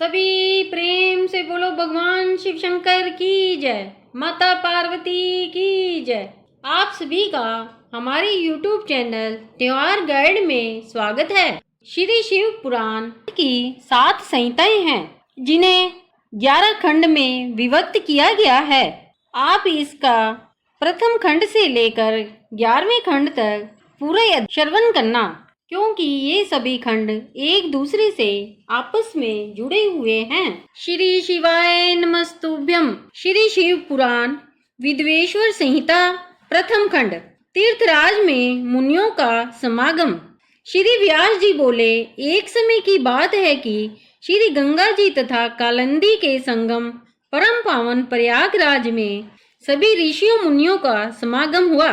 सभी प्रेम से बोलो भगवान शिव शंकर की जय, माता पार्वती की जय। आप सभी का हमारे YouTube चैनल त्योहार गाइड में स्वागत है। श्री शिव पुराण की 7 संहिताएं हैं जिन्हें 11 खंड में विभक्त किया गया है। आप इसका प्रथम खंड से लेकर 11वें खंड तक पूरा श्रवण करना, क्योंकि ये सभी खंड एक दूसरे से आपस में जुड़े हुए हैं। श्री शिवाय नमस्तुभ्यम। श्री शिव पुराण विद्वेश्वर संहिता प्रथम खंड, तीर्थराज में मुनियों का समागम। श्री व्यास जी बोले, एक समय की बात है कि श्री गंगा जी तथा कालिंदी के संगम परम पावन प्रयागराज में सभी ऋषियों मुनियों का समागम हुआ।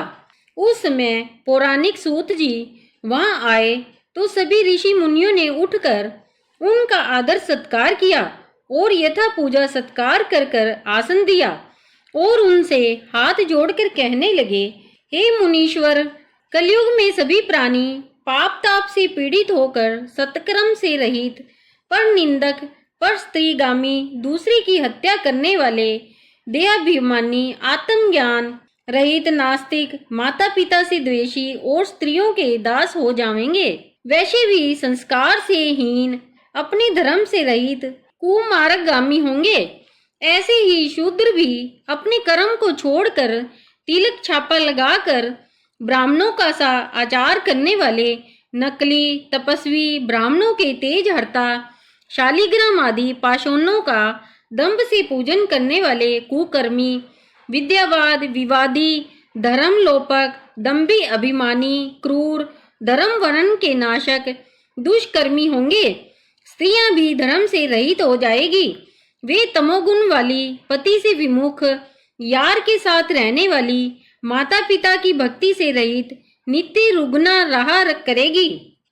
उस समय पौराणिक सूत जी वहां आए तो सभी ऋषि मुनियों ने उठकर उनका आदर सत्कार किया और यथा पूजा सत्कार कर कर आसन दिया और उनसे हाथ जोड़कर कहने लगे, हे मुनीश्वर, कलयुग में सभी प्राणी पाप ताप से पीड़ित होकर सत्कर्म से रहित, पर निंदक, पर स्त्रीगामी, दूसरे की हत्या करने वाले, देहाभिमानी, आत्मज्ञान रहित, नास्तिक, माता पिता से द्वेषी और स्त्रियों के दास हो जाएंगे। वैसे भी संस्कार से हीन, अपने धर्म से रहित, कुमार्गगामी होंगे। ऐसे ही शूद्र भी अपने कर्म को छोड़कर तिलक छापा लगाकर ब्राह्मणों का सा आचार करने वाले, नकली तपस्वी, ब्राह्मणों के तेज हरता, शालिग्राम आदि पाषाणों का दंभ से पूजन करने वाले कुकर्मी, विद्यावाद, विवादी, धर्म लोपक, दंभी, अभिमानी, क्रूर, धर्म वर्ण के नाशक, दुष्कर्मी होंगे। स्त्रियां भी धर्म से रहित हो जाएगी। वे तमोगुण वाली, पति से विमुख, यार के साथ रहने वाली, माता पिता की भक्ति से रहित, नित्य रुग्ना रहा करेगी।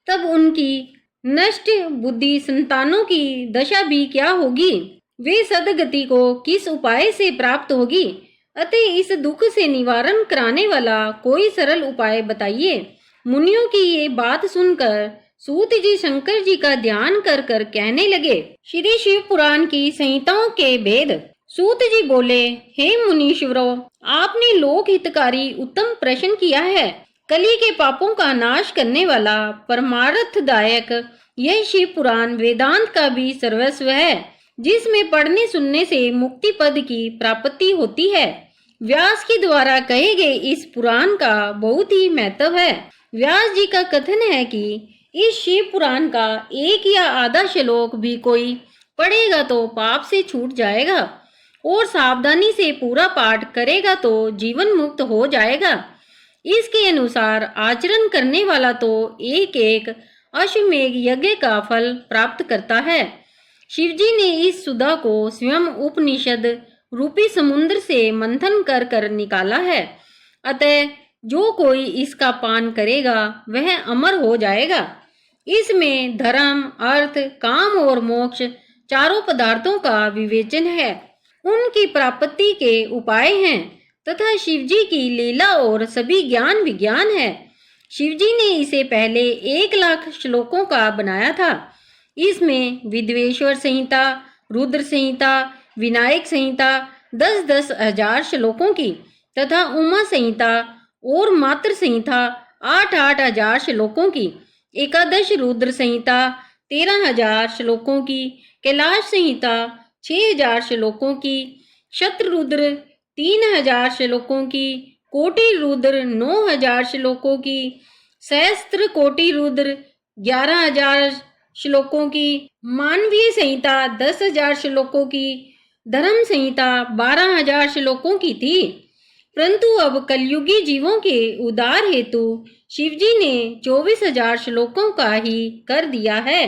तब उनकी नष्ट बुद्धि संतानों की दशा भी क्या होगी? वे सदगति को किस उपाय से प्राप्त होगी? अतः इस दुख से निवारण कराने वाला कोई सरल उपाय बताइए। मुनियों की ये बात सुनकर सूत जी शंकर जी का ध्यान कर कर कहने लगे, श्री शिव पुराण की संहिताओं के भेद। सूत जी बोले, हे मुनीश्वरों, आपने लोक हितकारी उत्तम प्रश्न किया है। कली के पापों का नाश करने वाला परमार्थदायक यह शिव पुराण वेदांत का भी सर्वस्व है, जिसमें पढ़ने सुनने से मुक्ति पद की प्राप्ति होती है। व्यास के द्वारा कहे गए इस पुराण का बहुत ही महत्व है। व्यास जी का कथन है कि इस शिव पुराण का एक या आधा श्लोक भी कोई पढ़ेगा तो पाप से छूट जाएगा और सावधानी से पूरा पाठ करेगा तो जीवन मुक्त हो जाएगा। इसके अनुसार आचरण करने वाला तो एक एक अश्वमेघ यज्ञ का फल प्राप्त करता है। शिवजी ने इस सुधा को स्वयं उपनिषद रूपी समुद्र से मंथन कर कर निकाला है। अतः जो कोई इसका पान करेगा वह अमर हो जाएगा। इसमें धर्म, अर्थ, काम और मोक्ष चारों पदार्थों का विवेचन है, उनकी प्राप्ति के उपाय हैं तथा शिवजी की लीला और सभी ज्ञान विज्ञान है। शिवजी ने इसे पहले 1,00,000 श्लोकों का बनाया था। इसमें विद्वेश्वर संहिता, रुद्र संहिता, विनायक संहिता 10-10 हजार श्लोकों की तथा उमा संहिता और मात्र संहिता 8-8 हजार श्लोकों की, एकादश रुद्र संहिता 13,000 श्लोकों की, कैलाश संहिता 6,000 श्लोकों की, शतरुद्र 3,000 श्लोकों की, कोटि रुद्र 9,000 श्लोकों की, सहस्त्र कोटि रुद्र 11,000 श्लोकों की, मानवीय संहिता 10,000 श्लोकों की, धर्म संहिता 12,000 श्लोकों की थी। परंतु अब कलयुगी जीवों के उद्धार हेतु शिवजी ने 24,000 श्लोकों का ही कर दिया है।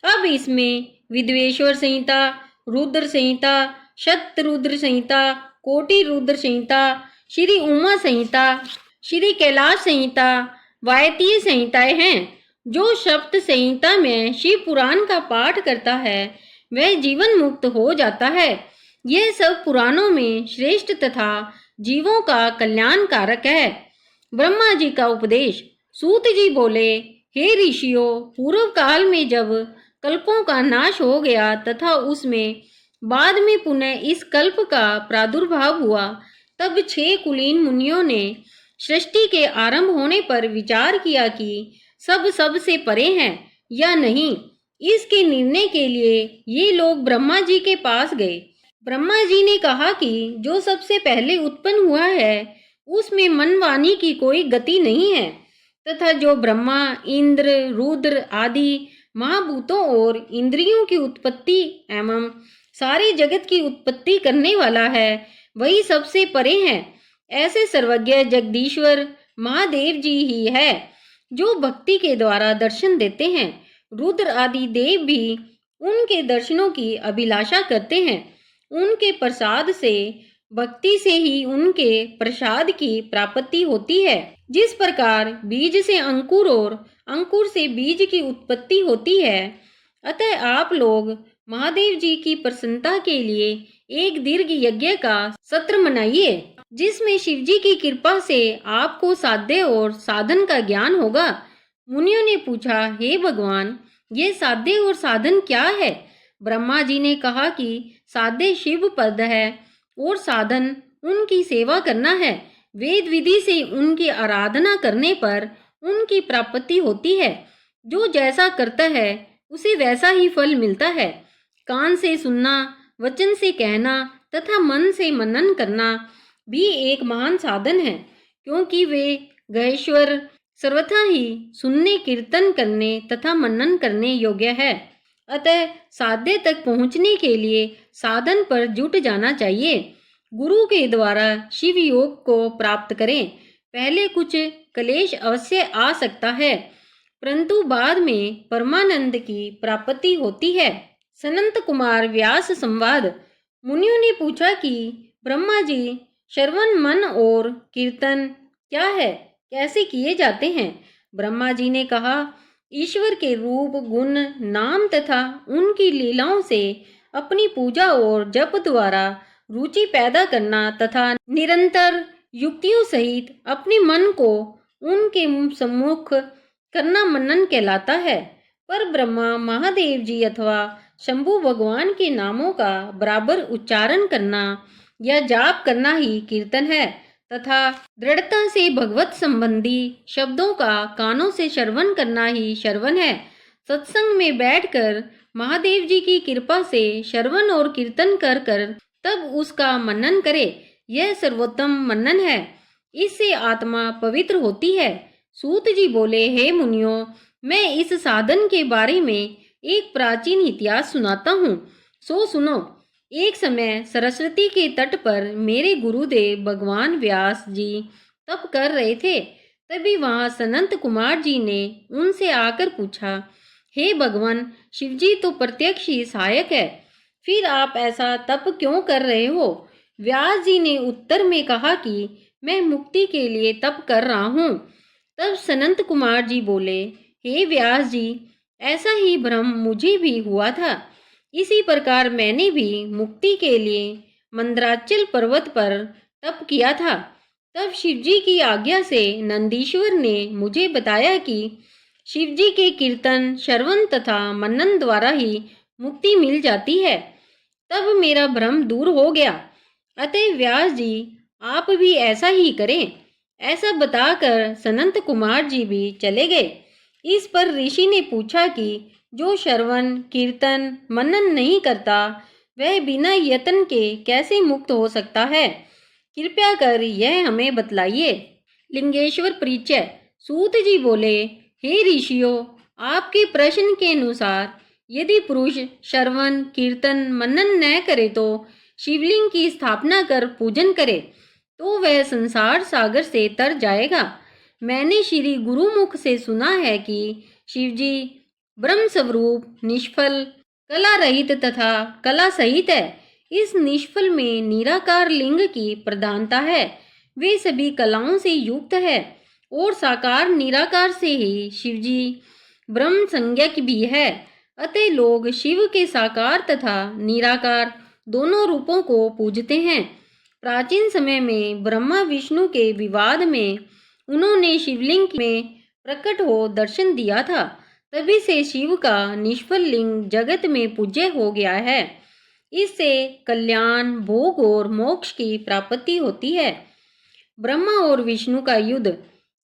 अब इसमें विद्वेश्वर संहिता, रुद्र संहिता, शतरुद्र संहिता, कोटि रुद्र संहिता, श्री उमा संहिता, श्री कैलाश संहिता, वायतीय संहिताएं हैं। जो सप्त संहिता में शिव पुराण का पाठ करता है वह जीवन मुक्त हो जाता है। यह सब पुराणों में श्रेष्ठ तथा जीवों का कल्याण कारक है। ब्रह्मा जी का उपदेश। सूत जी बोले, हे ऋषियों, पूर्व काल में जब कल्पों का नाश हो गया तथा उसमें बाद में पुनः इस कल्प का प्रादुर्भाव हुआ, तब 6 कुलीन मुनियों ने सृष्टि के आरंभ होने पर विचार किया कि सब सबसे परे हैं या नहीं। इसके निर्णय के लिए ये लोग ब्रह्मा जी के पास गए। ब्रह्मा जी ने कहा कि जो सबसे पहले उत्पन्न हुआ है उसमें मन वाणी की कोई गति नहीं है, तथा जो ब्रह्मा, इंद्र, रुद्र आदि महाभूतों और इंद्रियों की उत्पत्ति एवं सारे जगत की उत्पत्ति करने वाला है, वही सबसे परे है। ऐसे सर्वज्ञ जगदीश्वर महादेव जी ही है जो भक्ति के द्वारा दर्शन देते हैं। रुद्र आदि देव भी उनके दर्शनों की अभिलाषा करते हैं। उनके प्रसाद से, भक्ति से ही उनके प्रसाद की प्राप्ति होती है। जिस प्रकार बीज से अंकुर और अंकुर से बीज की उत्पत्ति होती है, अतः आप लोग महादेव जी की प्रसन्नता के लिए एक दीर्घ यज्ञ का सत्र मनाइए, जिसमें शिव जी की कृपा से आपको साध्य और साधन का ज्ञान होगा। मुनियों ने पूछा, हे भगवान, ये साध्य और साधन क्या है? ब्रह्मा जी ने कहा कि साध्य शिव पद है और साधन उनकी सेवा करना है। वेद विधि से उनकी आराधना करने पर उनकी प्राप्ति होती है। जो जैसा करता है उसे वैसा ही फल मिलता है। कान से सुनना, वचन से कहना तथा मन से मनन करना भी एक महान साधन है, क्योंकि वे गहेश्वर सर्वथा ही सुनने, कीर्तन करने तथा मनन करने योग्य है। अतः साध्य तक पहुँचने के लिए साधन पर जुट जाना चाहिए। गुरु के द्वारा शिव योग को प्राप्त करें। पहले कुछ क्लेश अवश्य आ सकता है, परंतु बाद में परमानंद की प्राप्ति होती है। सनंत कुमार व्यास संवाद। मुनियों ने पूछा कि ब्रह्मा जी, श्रवण, मन और कीर्तन क्या है, कैसे किए जाते हैं? ब्रह्मा जी ने कहा, ईश्वर के रूप, गुण, नाम तथा उनकी लीलाओं से अपनी पूजा और जप द्वारा रुचि पैदा करना तथा निरंतर युक्तियों सहित अपने मन को उनके सम्मुख करना मनन कहलाता है। पर ब्रह्मा, महादेव जी अथवा शंभु भगवान के नामों का बराबर उच्चारण करना या जाप करना ही कीर्तन है, तथा दृढ़ता से भगवत संबंधी शब्दों का कानों से श्रवण करना ही श्रवण है। सत्संग में बैठकर महादेव जी की कृपा से श्रवण और कीर्तन कर कर तब उसका मनन करे, यह सर्वोत्तम मनन है। इससे आत्मा पवित्र होती है। सूत जी बोले, हे मुनियों, मैं इस साधन के बारे में एक प्राचीन इतिहास सुनाता हूँ, सो सुनो। एक समय सरस्वती के तट पर मेरे गुरुदेव भगवान व्यास जी तप कर रहे थे। तभी वहाँ सनंत कुमार जी ने उनसे आकर पूछा, हे भगवान, शिवजी तो प्रत्यक्ष ही सहायक है, फिर आप ऐसा तप क्यों कर रहे हो? व्यास जी ने उत्तर में कहा कि मैं मुक्ति के लिए तप कर रहा हूँ। तब सनंत कुमार जी बोले, हे व्यास जी, ऐसा ही भ्रम मुझे भी हुआ था। इसी प्रकार मैंने भी मुक्ति के लिए मंदराचल पर्वत पर तप किया था। तब शिवजी की आज्ञा से नंदीश्वर ने मुझे बताया कि शिवजी के कीर्तन, श्रवण तथा मनन द्वारा ही मुक्ति मिल जाती है। तब मेरा भ्रम दूर हो गया। अतः व्यास जी, आप भी ऐसा ही करें। ऐसा बताकर सनंत कुमार जी भी चले गए। इस पर ऋषि ने पूछा कि जो श्रवण, कीर्तन, मनन नहीं करता, वह बिना यत्न के कैसे मुक्त हो सकता है? कृपया कर यह हमें बतलाइए। लिंगेश्वर परिचय। सूत जी बोले, हे ऋषियों, आपके प्रश्न के अनुसार यदि पुरुष श्रवण, कीर्तन, मनन न करे तो शिवलिंग की स्थापना कर पूजन करे तो वह संसार सागर से तर जाएगा। मैंने श्री गुरुमुख से सुना है कि शिवजी ब्रह्म स्वरूप, निष्फल, कला रहित तथा कला सहित है। इस निष्फल में निराकार लिंग की प्रधानता है। वे सभी कलाओं से युक्त है और साकार निराकार से ही शिवजी ब्रह्म संज्ञक भी है। अतः लोग शिव के साकार तथा निराकार दोनों रूपों को पूजते हैं। प्राचीन समय में ब्रह्मा विष्णु के विवाद में उन्होंने शिवलिंग में प्रकट हो दर्शन दिया था तभी से शिव का निष्फल लिंग जगत में पूज्य हो गया है। इससे कल्याण, भोग और मोक्ष की प्राप्ति होती है। ब्रह्मा और विष्णु का युद्ध।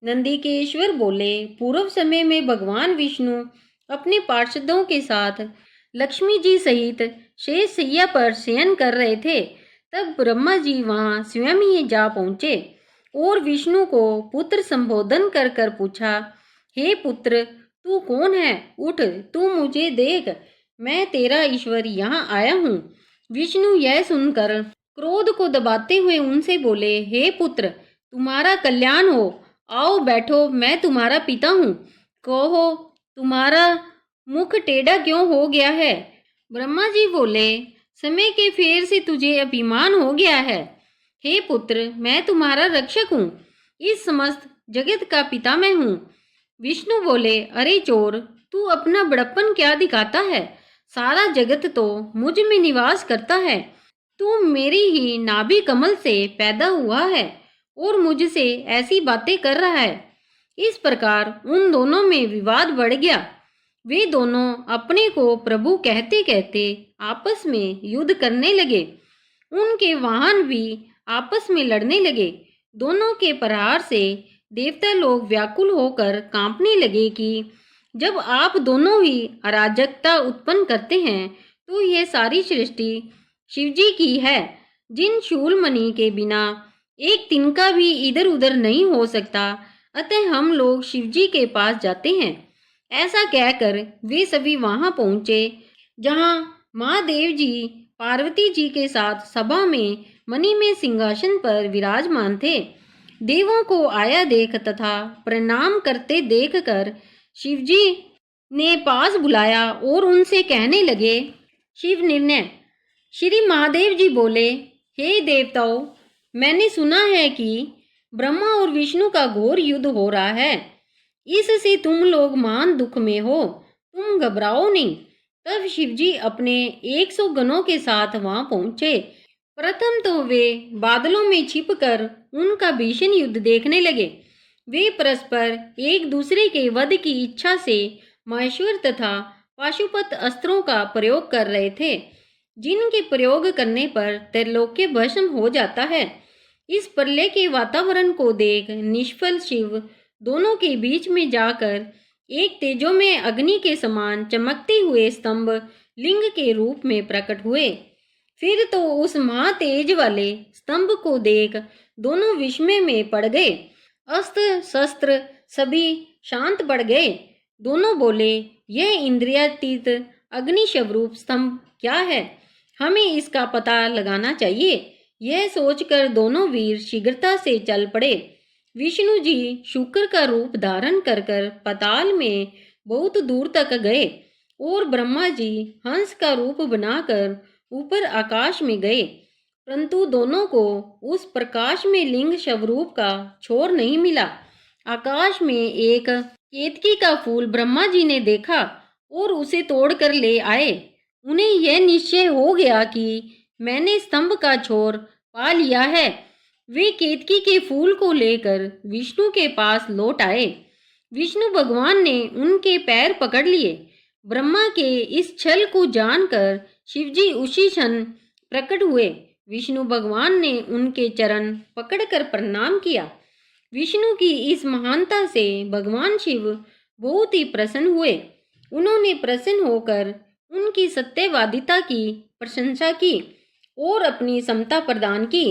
नंदिकेश्वर बोले, पूर्व समय में भगवान विष्णु अपने पार्षदों के साथ लक्ष्मी जी सहित शेष शैया पर शयन कर रहे थे। तब ब्रह्मा जी वहां स्वयं ही जा पहुंचे और विष्णु को पुत्र संबोधन कर कर पूछा, हे पुत्र, तू कौन है? उठ, तू मुझे देख, मैं तेरा ईश्वर यहाँ आया हूँ। विष्णु यह सुनकर क्रोध को दबाते हुए उनसे बोले, हे पुत्र, तुम्हारा कल्याण हो, आओ बैठो, मैं तुम्हारा पिता हूँ। कहो, तुम्हारा मुख टेढ़ा क्यों हो गया है? ब्रह्मा जी बोले, समय के फेर से तुझे अभिमान हो गया है। हे पुत्र, मैं तुम्हारा रक्षक हूँ, इस समस्त जगत का पिता मैं हूँ। विष्णु बोले, अरे चोर, तू अपना बड़प्पन क्या दिखाता है? सारा जगत तो मुझ में निवास करता है। तू मेरी ही नाभि कमल से पैदा हुआ है और मुझसे ऐसी बातें कर रहा है। इस प्रकार उन दोनों में विवाद बढ़ गया। वे दोनों अपने को प्रभु कहते कहते आपस में युद्ध करने लगे। उनके वाहन भी आपस में लड़ने लगे। दोनों के प्रहार से देवता लोग व्याकुल होकर कांपने लगे कि जब आप दोनों ही अराजकता उत्पन्न करते हैं तो यह सारी सृष्टि शिवजी की है, जिन शूलमणि के बिना एक तिनका भी इधर उधर नहीं हो सकता। अतः हम लोग शिवजी के पास जाते हैं। ऐसा कहकर वे सभी वहां पहुंचे जहां महादेव जी पार्वती जी के साथ सभा में मणि में सिंहासन पर विराजमान थे। देवों को आया देख तथा प्रणाम करते देखकर शिवजी ने पास बुलाया और उनसे कहने लगे, शिव निर्णय। श्री महादेव जी बोले, हे देवताओं, मैंने सुना है कि ब्रह्मा और विष्णु का घोर युद्ध हो रहा है। इससे तुम लोग महान दुख में हो, तुम घबराओ नहीं। तब शिवजी अपने 100 गणों के साथ वहां पहुंचे। प्रथम तो वे बादलों में छिपकर उनका भीषण युद्ध देखने लगे। वे परस्पर एक दूसरे के वध की इच्छा से महेश्वर तथा पाशुपत अस्त्रों का प्रयोग कर रहे थे, जिनके प्रयोग करने पर त्रैलोक्य भस्म हो जाता है। इस प्रलय के वातावरण को देख निष्फल शिव दोनों के बीच में जाकर एक तेजोमय अग्नि के समान चमकते हुए स्तंभ लिंग के रूप में प्रकट हुए। फिर तो उस महातेज वाले स्तंभ को देख दोनों विस्मय में पड़ गए। अस्त्र शस्त्र सभी शांत पड़ गए। दोनों बोले, यह इंद्रियातीत अग्नि स्वरूप स्तंभ क्या है? हमें इसका पता लगाना चाहिए। यह सोचकर दोनों वीर शीघ्रता से चल पड़े। विष्णु जी शुक्र का रूप धारण कर कर पाताल में बहुत दूर तक गए और ब्रह्मा जी हंस का रूप बनाकर ऊपर आकाश में गए, परंतु दोनों को उस प्रकाश में लिंग स्वरूप का छोर नहीं मिला। आकाश में एक केतकी का फूल ब्रह्मा जी ने देखा और उसे तोड़कर ले आए। उन्हें यह निश्चय हो गया कि मैंने स्तंभ का छोर पा लिया है। वे केतकी के फूल को लेकर विष्णु के पास लौट आए। विष्णु भगवान ने उनके पैर पकड़ लिए। ब्रह्मा के इस छल को जानकर शिवजी उसी क्षण प्रकट हुए। विष्णु भगवान ने उनके चरण पकड़कर प्रणाम किया। विष्णु की इस महानता से भगवान शिव बहुत ही प्रसन्न हुए। उन्होंने प्रसन्न होकर उनकी सत्यवादिता की प्रशंसा की और अपनी समता प्रदान की।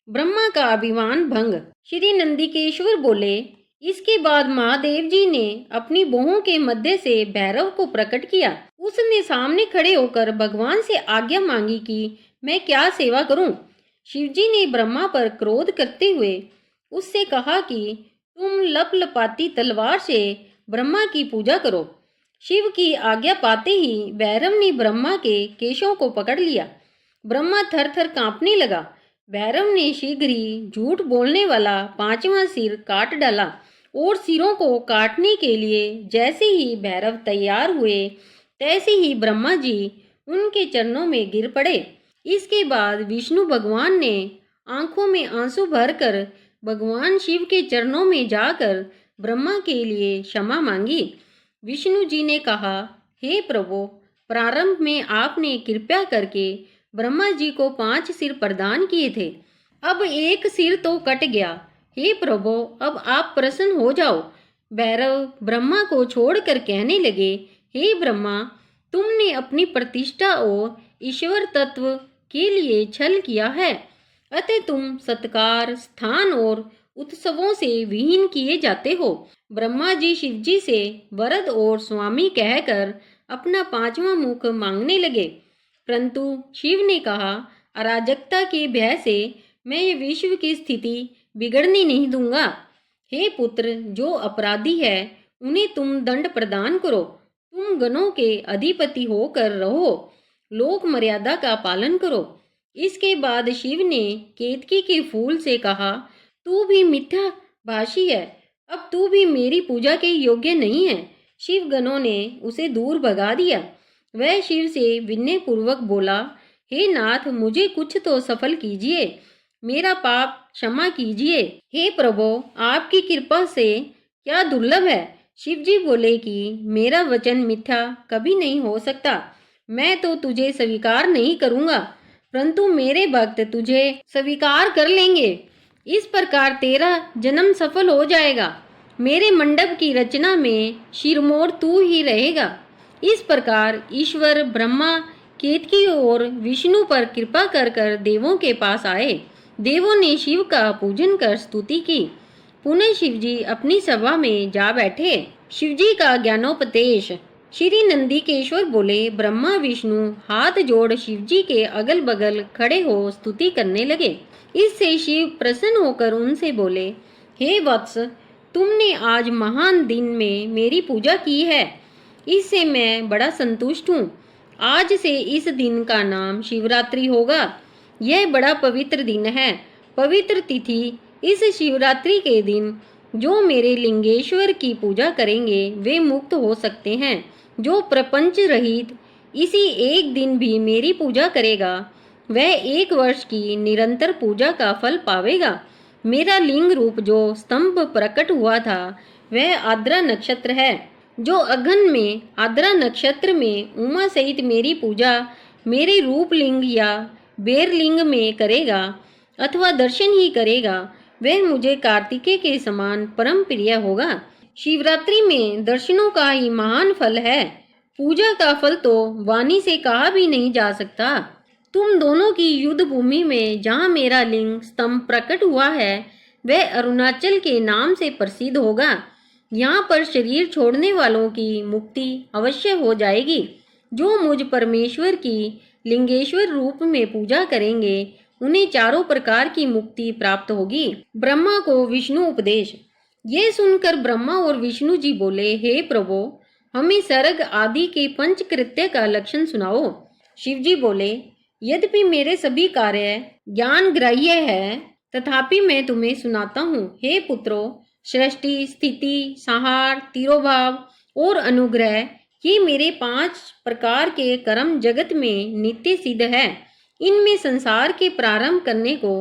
ब्रह्मा का अभिमान भंग। श्री नंदिकेश्वर बोले, इसके बाद महादेव जी ने अपनी बाहों के मध्य से भैरव को प्रकट किया। उसने सामने खड़े होकर भगवान से आज्ञा मांगी कि मैं क्या सेवा करूं। शिवजी ने ब्रह्मा पर क्रोध करते हुए उससे कहा कि तुम लपलपाती तलवार से ब्रह्मा की पूजा करो। शिव की आज्ञा पाते ही भैरव ने ब्रह्मा के केशों को पकड़ लिया। ब्रह्मा थर थर कांपने लगा। भैरव ने शीघ्र ही झूठ बोलने वाला 5वां सिर काट डाला और सिरों को काटने के लिए जैसे ही भैरव तैयार हुए तैसे ही ब्रह्मा जी उनके चरणों में गिर पड़े। इसके बाद विष्णु भगवान ने आंखों में आंसू भरकर भगवान शिव के चरणों में जाकर ब्रह्मा के लिए क्षमा मांगी। विष्णु जी ने कहा, हे प्रभु, प्रारंभ में आपने कृपा करके ब्रह्मा जी को 5 सिर प्रदान किए थे। अब एक सिर तो कट गया। हे प्रभु, अब आप प्रसन्न हो जाओ। भैरव ब्रह्मा को छोड़कर कहने लगे, हे ब्रह्मा, तुमने अपनी प्रतिष्ठा और ईश्वर तत्व के लिए छल किया है, अतः तुम सत्कार, स्थान और उत्सवों से विहीन किए जाते हो। ब्रह्मा जी शिव जी से वरद और स्वामी कहकर अपना 5वां मुख मांगने लगे, परंतु शिव ने कहा, अराजकता के भय से मैं ये विश्व की स्थिति बिगड़ने नहीं दूंगा। हे पुत्र, जो अपराधी है उन्हें तुम दंड प्रदान करो। तुम गणों के अधिपति होकर रहो, लोक मर्यादा का पालन करो। इसके बाद शिव ने केतकी के फूल से कहा, तू भी मिथ्या भाषी है, अब तू भी मेरी पूजा के योग्य नहीं है। शिव गणों ने उसे दूर भगा दिया। वह शिव से विनय पूर्वक बोला, हे नाथ, मुझे कुछ तो सफल कीजिए, मेरा पाप क्षमा कीजिए। हे प्रभु, आपकी कृपा से क्या दुर्लभ है। शिव जी बोले कि मेरा वचन मिथ्या कभी नहीं हो सकता। मैं तो तुझे स्वीकार नहीं करूंगा, परंतु मेरे भक्त तुझे स्वीकार कर लेंगे। इस प्रकार तेरा जन्म सफल हो जाएगा। मेरे मंडप की रचना में शिरमोर तू ही रहेगा। इस प्रकार ईश्वर ब्रह्मा केतकी और विष्णु पर कृपा कर कर देवों के पास आए। देवों ने शिव का पूजन कर स्तुति की। पुनः शिव जी अपनी सभा में जा बैठे। शिव जी का ज्ञानोपदेश। श्री नंदीकेश्वर बोले, ब्रह्मा विष्णु हाथ जोड़ शिव जी के अगल बगल खड़े हो स्तुति करने लगे। इससे शिव प्रसन्न होकर उनसे बोले, हे वत्स, तुमने आज महान दिन में मेरी पूजा की है, इससे मैं बड़ा संतुष्ट हूँ। आज से इस दिन का नाम शिवरात्रि होगा। यह बड़ा पवित्र दिन है। पवित्र तिथि इस शिवरात्रि के दिन जो मेरे लिंगेश्वर की पूजा करेंगे वे मुक्त हो सकते हैं। जो प्रपंच रहित इसी एक दिन भी मेरी पूजा करेगा वह 1 वर्ष की निरंतर पूजा का फल पावेगा। मेरा लिंग रूप जो स्तंभ प्रकट हुआ था वह आद्रा नक्षत्र है। जो अगन में आद्रा नक्षत्र में उमा सहित मेरी पूजा मेरे रूप लिंग या बेर लिंग में करेगा अथवा दर्शन ही करेगा, वह मुझे कार्तिकेय के समान परम प्रिय होगा। शिवरात्रि में दर्शनों का ही महान फल है। पूजा का फल तो वाणी से कहा भी नहीं जा सकता। तुम दोनों की युद्ध भूमि में जहाँ मेरा लिंग स्तंभ प्रकट हुआ है वह अरुणाचल के नाम से प्रसिद्ध होगा। यहाँ पर शरीर छोड़ने वालों की मुक्ति अवश्य हो जाएगी। जो मुझ परमेश्वर की लिंगेश्वर रूप में पूजा करेंगे उन्हें चारों प्रकार की मुक्ति प्राप्त होगी। ब्रह्मा को विष्णु उपदेश। ये सुनकर ब्रह्मा और विष्णु जी बोले, हे प्रभु, हमें सर्ग आदि के पंचकृत्य का लक्षण सुनाओ। शिव जी बोले, यद्यपि मेरे सभी कार्य ज्ञान ग्राह्य है तथापि मैं तुम्हें सुनाता हूँ। हे पुत्रों, सृष्टि, स्थिति, संहार, तिरोभाव और अनुग्रह ये मेरे 5 प्रकार के कर्म जगत में नित्य सिद्ध है। इनमें संसार के प्रारंभ करने को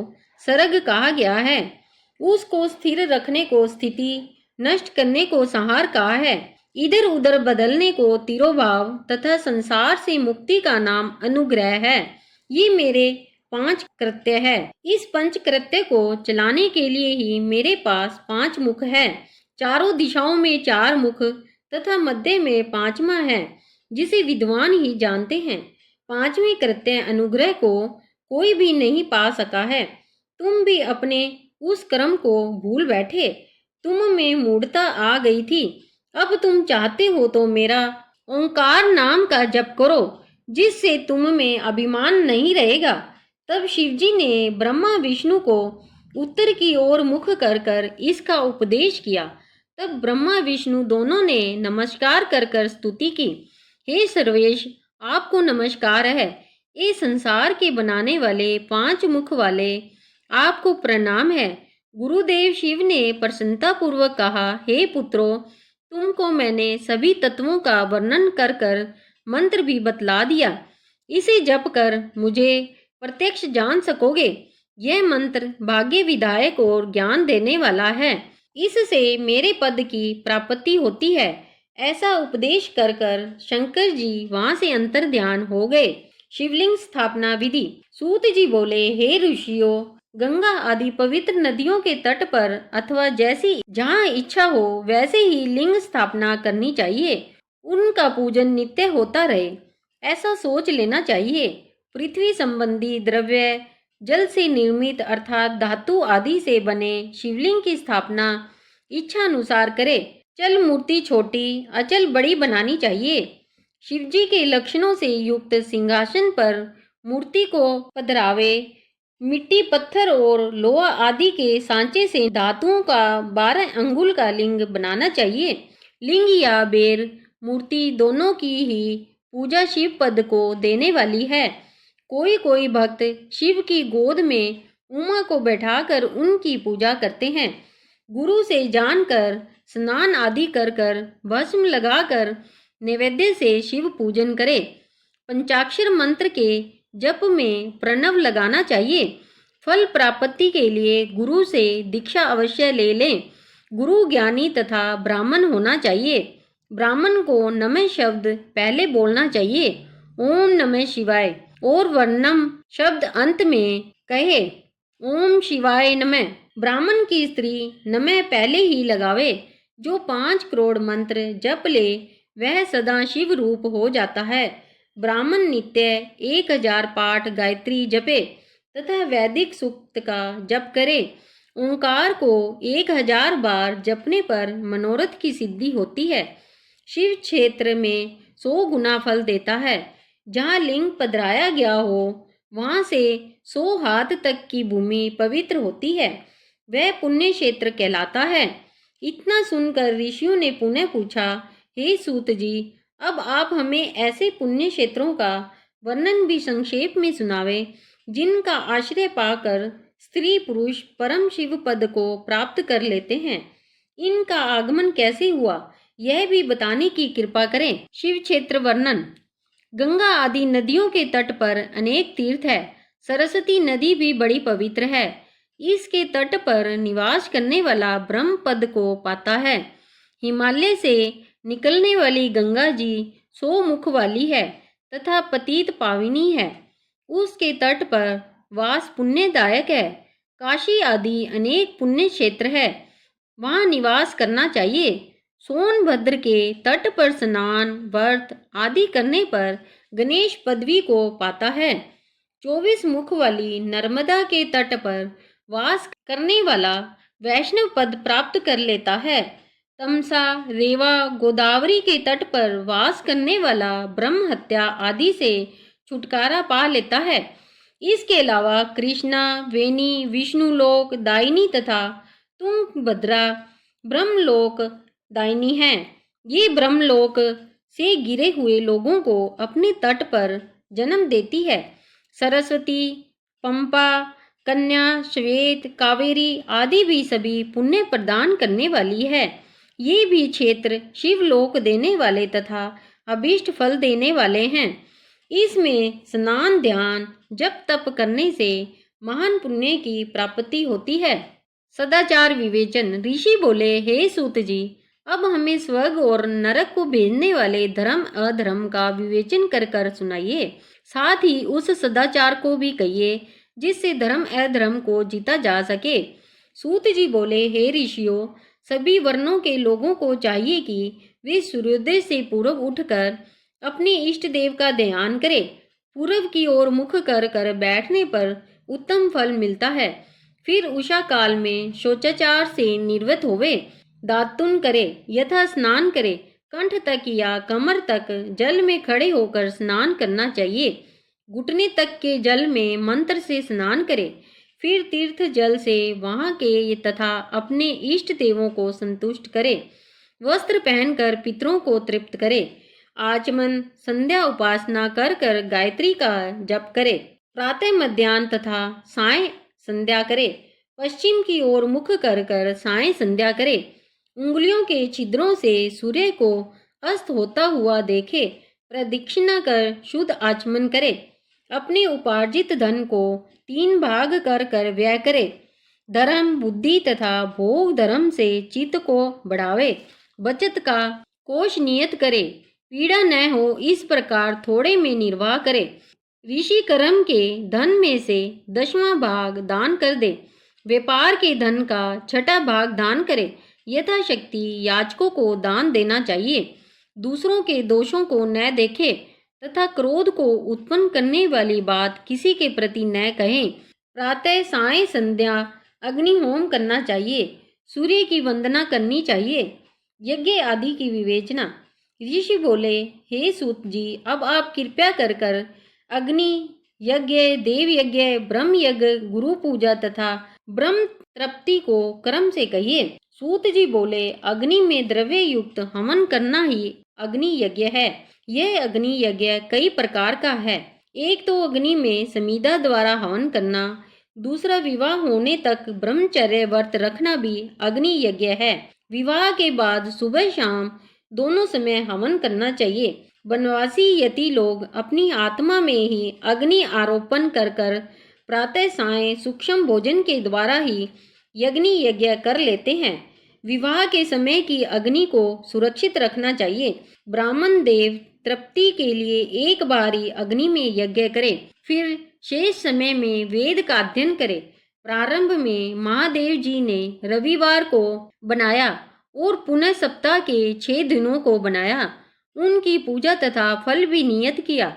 सर्ग कहा गया है, उसको स्थिर रखने को स्थिति, नष्ट करने को संहार कहा है, इधर उधर बदलने को तिरोभाव तथा संसार से मुक्ति का नाम अनुग्रह है। ये मेरे 5 कृत्य है। इस पंच कृत्य को चलाने के लिए ही मेरे पास 5 मुख है। चारों दिशाओं में 4 मुख तथा मध्य में 5वां है, जिसे विद्वान ही जानते हैं। 5वें कृत्य अनुग्रह को कोई भी नहीं पा सका है। तुम भी अपने उस कर्म को भूल बैठे। तुम में मूढ़ता आ गई थी। अब तुम चाहते हो तो मेरा ओंकार नाम का जप करो, जिससे तुम में अभिमान नहीं रहेगा। तब शिवजी ने ब्रह्मा विष्णु को उत्तर की ओर मुख कर कर इसका उपदेश किया। तब ब्रह्मा विष्णु दोनों ने नमस्कार कर कर स्तुति की। हे सर्वेश, आपको नमस्कार है। ये संसार के बनाने वाले 5 मुख वाले आपको प्रणाम है। गुरुदेव शिव ने प्रसन्नता पूर्वक कहा, हे पुत्रों, तुमको मैंने सभी तत्वों का वर्णन कर कर मंत्र भी बतला दिया। इसे जप कर मुझे प्रत्यक्ष जान सकोगे। यह मंत्र भाग्य विधायक और ज्ञान देने वाला है। इससे मेरे पद की प्राप्ति होती है। ऐसा उपदेश कर कर शंकर जी वहां से अंतर ध्यान हो गए। शिवलिंग स्थापना विधि। सूत जी बोले, हे ऋषियों, गंगा आदि पवित्र नदियों के तट पर अथवा जैसी जहाँ इच्छा हो वैसे ही लिंग स्थापना करनी चाहिए। उनका पूजन नित्य होता रहे, ऐसा सोच लेना चाहिए। पृथ्वी संबंधी द्रव्य जल से निर्मित अर्थात धातु आदि से बने शिवलिंग की स्थापना इच्छा अनुसार करे। चल मूर्ति छोटी अचल बड़ी बनानी चाहिए। शिवजी के लक्षणों से युक्त सिंहासन पर मूर्ति को पधरावे। मिट्टी पत्थर और लोहा आदि के सांचे से धातुओं का 12 अंगुल का लिंग बनाना चाहिए। लिंग या बेर मूर्ति दोनों की ही पूजा शिव पद को देने वाली है। कोई कोई भक्त शिव की गोद में उमा को बैठाकर उनकी पूजा करते हैं। गुरु से जानकर स्नान आदि कर कर भस्म लगाकर नैवेद्य से शिव पूजन करे। पंचाक्षर मंत्र के जप में प्रणव लगाना चाहिए। फल प्राप्ति के लिए गुरु से दीक्षा अवश्य ले लें। गुरु ज्ञानी तथा ब्राह्मण होना चाहिए। ब्राह्मण को नमः शब्द पहले बोलना चाहिए। ओम नमः शिवाय और वर्णम शब्द अंत में कहे। ओम शिवाय नमः। ब्राह्मण की स्त्री नमः पहले ही लगावे। जो 5 करोड़ मंत्र जप ले वह सदा शिव रूप हो जाता है। ब्राह्मण नित्य 1000 पाठ गायत्री जपे तथा वैदिक सूक्त का जप करे। ओंकार को 1000 बार जपने पर मनोरथ की सिद्धि होती है। शिव क्षेत्र में 100 गुना फल देता है। जहाँ लिंग पधराया गया हो वहाँ से 100 हाथ तक की भूमि पवित्र होती है। वह पुण्य क्षेत्र कहलाता है। इतना सुनकर ऋषियों ने पुनः पूछा, हे सूत जी, अब आप हमें ऐसे पुण्य क्षेत्रों का वर्णन भी संक्षेप में सुनावे जिनका आश्रय पाकर स्त्री पुरुष परम शिव पद को प्राप्त कर लेते हैं। इनका आगमन कैसे हुआ यह भी बताने की कृपा करें। शिव क्षेत्र वर्णन। गंगा आदि नदियों के तट पर अनेक तीर्थ है। सरस्वती नदी भी बड़ी पवित्र है। इसके तट पर निवास करने वाला ब्रह्म पद को पाता है। हिमालय से निकलने वाली गंगा जी 100 मुख वाली है तथा पतित पाविनी है। उसके तट पर वास पुण्यदायक है। काशी आदि अनेक पुण्य क्षेत्र है, वहाँ निवास करना चाहिए। सोनभद्र के तट पर स्नान व्रत आदि करने पर गणेश पदवी को पाता है। 24 मुख वाली नर्मदा के तट पर वास करने वाला वैष्णव पद प्राप्त कर लेता है। तमसा रेवा गोदावरी के तट पर वास करने वाला ब्रह्म हत्या आदि से छुटकारा पा लेता है। इसके अलावा कृष्णा वेणी विष्णुलोक दायिनी तथा तुंगभद्रा ब्रह्मलोक दायिनी हैं। ये ब्रह्मलोक से गिरे हुए लोगों को अपने तट पर जन्म देती है। सरस्वती पंपा कन्या श्वेत कावेरी आदि भी सभी पुण्य प्रदान करने वाली है। ये भी क्षेत्र शिवलोक देने वाले तथा अभीष्ट फल देने वाले हैं। इसमें स्नान ध्यान जप तप करने से महान पुण्य की प्राप्ति होती है। सदाचार विवेचन। ऋषि बोले, हे सूत जी, अब हमें स्वर्ग और नरक को भेजने वाले धर्म अधर्म का विवेचन कर कर सुनाइए। साथ ही उस सदाचार को भी कहिए जिससे धर्म अधर्म को जीता जा सके। सूत जी बोले, हे ऋषियों, सभी वर्णों के लोगों को चाहिए कि वे सूर्योदय से पूर्व उठकर अपने इष्ट देव का ध्यान करें। पूर्व की ओर मुख कर कर बैठने पर उत्तम फल मिलता है। फिर उषा काल में शौचाचार से निर्वृत्त होवे, दातुन करे यथा स्नान करे। कंठ तक या कमर तक जल में खड़े होकर स्नान करना चाहिए। घुटने तक के जल में मंत्र से स्नान करे। फिर तीर्थ जल से वहाँ के तथा अपने इष्ट देवों को संतुष्ट करे। वस्त्र पहनकर पितरों को तृप्त करे। आचमन संध्या उपासना कर कर गायत्री का जप करे। प्रातः मध्याह्न तथा साय संध्या करे। पश्चिम की ओर मुख कर कर साय संध्या करे। उंगलियों के छिद्रों से सूर्य को अस्त होता हुआ देखे। प्रदक्षिणा कर शुद्ध आचमन करे। अपने उपार्जित धन को 3 भाग कर कर व्यय करे। धर्म बुद्धि तथा भोग धर्म से चित्त को बढ़ावे। बचत का कोष नियत करे, पीड़ा न हो इस प्रकार थोड़े में निर्वाह करे। ऋषि कर्म के धन में से 10वां भाग दान कर दे, व्यापार के धन का 6ठा भाग दान करे। यथाशक्ति याचकों को दान देना चाहिए। दूसरों के दोषों को न देखे तथा क्रोध को उत्पन्न करने वाली बात किसी के प्रति न कहें। प्रातः साय संध्या अग्निहोम करना चाहिए। सूर्य की वंदना करनी चाहिए। यज्ञ आदि की विवेचना। ऋषि बोले, हे सूत जी, अब आप कृपया कर कर अग्नि यज्ञ, देव यज्ञ, ब्रह्म यज्ञ, गुरु पूजा तथा ब्रह्म तृप्ति को क्रम से कहिए। सूत जी बोले, अग्नि में द्रव्य युक्त हवन करना ही अग्नि यज्ञ है। यह अग्नि यज्ञ कई प्रकार का है। एक तो अग्नि में समीधा द्वारा हवन करना, दूसरा विवाह होने तक ब्रह्मचर्य व्रत रखना भी अग्नि यज्ञ है। विवाह के बाद सुबह शाम दोनों समय हवन करना चाहिए। वनवासी यति लोग अपनी आत्मा में ही अग्नि आरोपण कर कर प्रातः साय सूक्ष्म भोजन के द्वारा ही यज्ञ यज्ञ कर लेते हैं। विवाह के समय की अग्नि को सुरक्षित रखना चाहिए। ब्राह्मण देव तृप्ति के लिए एक बार ही अग्नि में यज्ञ करे, फिर शेष समय में वेद का अध्ययन करे। प्रारंभ में महादेव जी ने रविवार को बनाया और पुनः सप्ताह के 6 दिनों को बनाया। उनकी पूजा तथा फल भी नियत किया।